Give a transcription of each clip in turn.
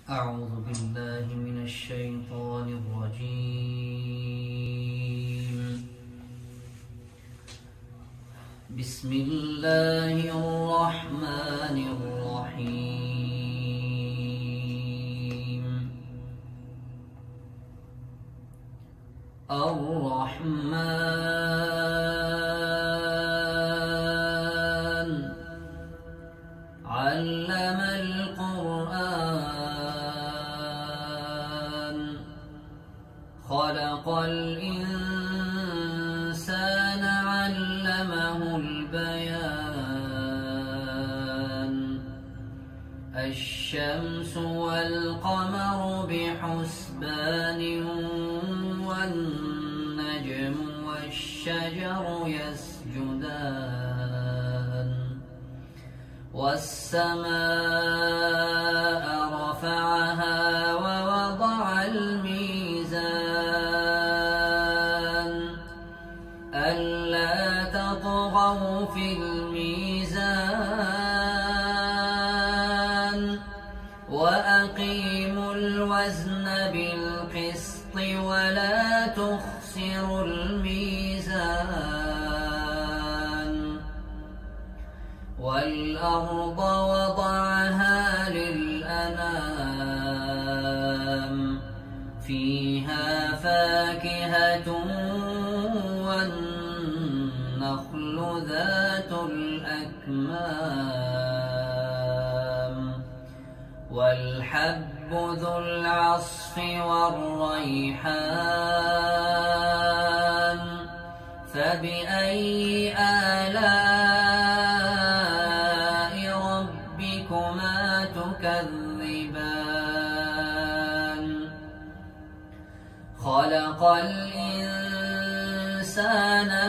أعوذ بالله من الشيطان الرجيم. بسم الله الرحمن الرحيم. الرحمن علم القرآن خلق الإنسان علمه البيان الشمس والقمر بحسبان والنجم والشجر يسجدان والسماء رفعها ووضع الميزان ألا تطغوا في الميزان وأقيموا الوزن بالقسط ولا تخسروا الميزان والأرض وضعها للأنام فيها فاكهة والنخل ذات الأكمام والحب ذو العصف والريحان فبأي آلاء ربكما تكذبان خلق الإنسان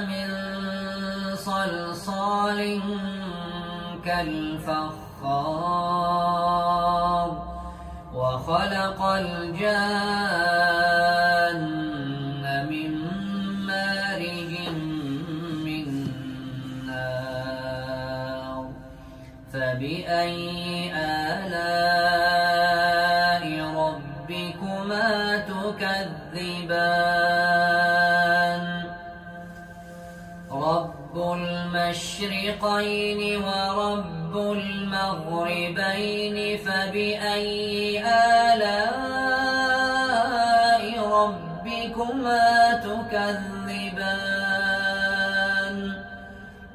من صلصال كالفخار وخلق الجان من مارج من نار فبأي آلاء ربكما تكذبان رب المشرقين ورب المغربين فبأي آلاء ربكما تكذبان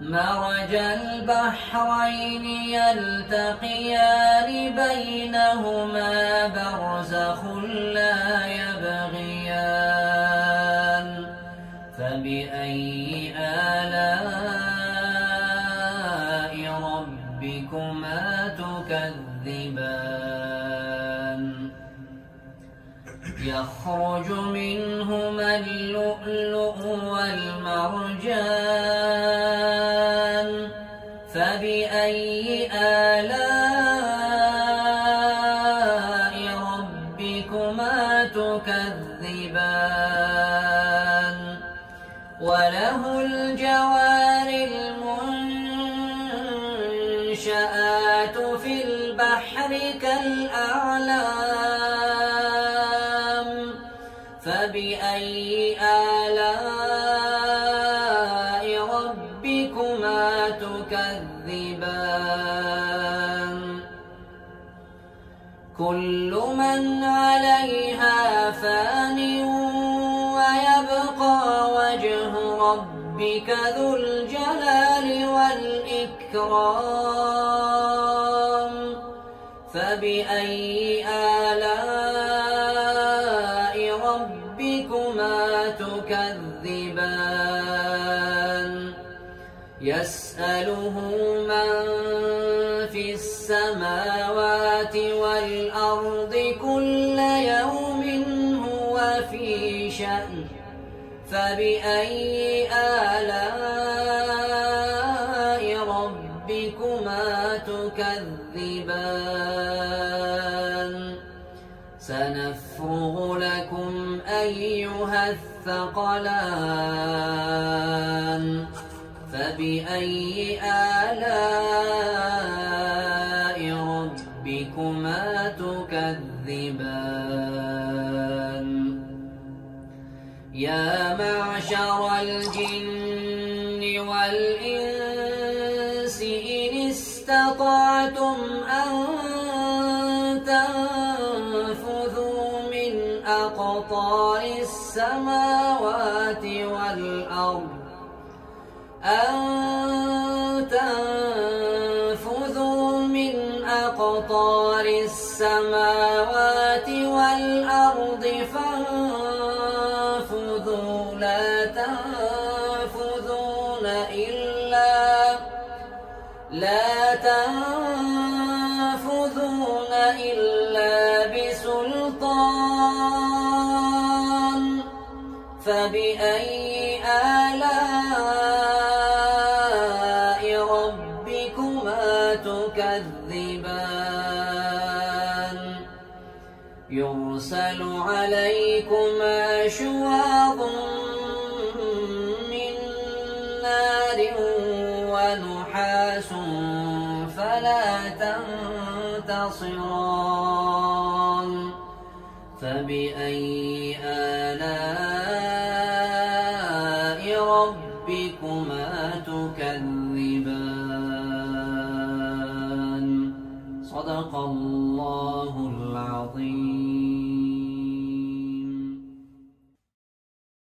مرج البحرين يلتقيان بينهما برزخ لا يبغيان فبأي آلاء ربكما تكذبان يخرج منهما اللؤلؤ والمرجان فبأي آلاء ربكما تكذبان وله الجوار المنشآت في البحر كالأعلام فبأي آلاء ربكما تكذبان كل من عليها فان ويبقى وجه ربك ذو الجلال والإكرام فبأي آلاء ربكما تكذبان يسأله من في السماوات والأرض كل يوم هو في شأن فبأي آلاء ربكما تكذبان سنفرغ لكم أيها الثقلان فبأي آلاء ربكما تكذبان تكذبان يا معشر الجن والإنس إن استطعتم أن تنفذوا من أقطار السماوات والأرض فانفذوا لا تنفذون إلا بسلطان فبأي آلاء ربكما تكذبان يرسل عليكما شواظ من نار ونحاس فلا تنتصران فبأي آلاء ربكما تكذبان صدق الله العظيم.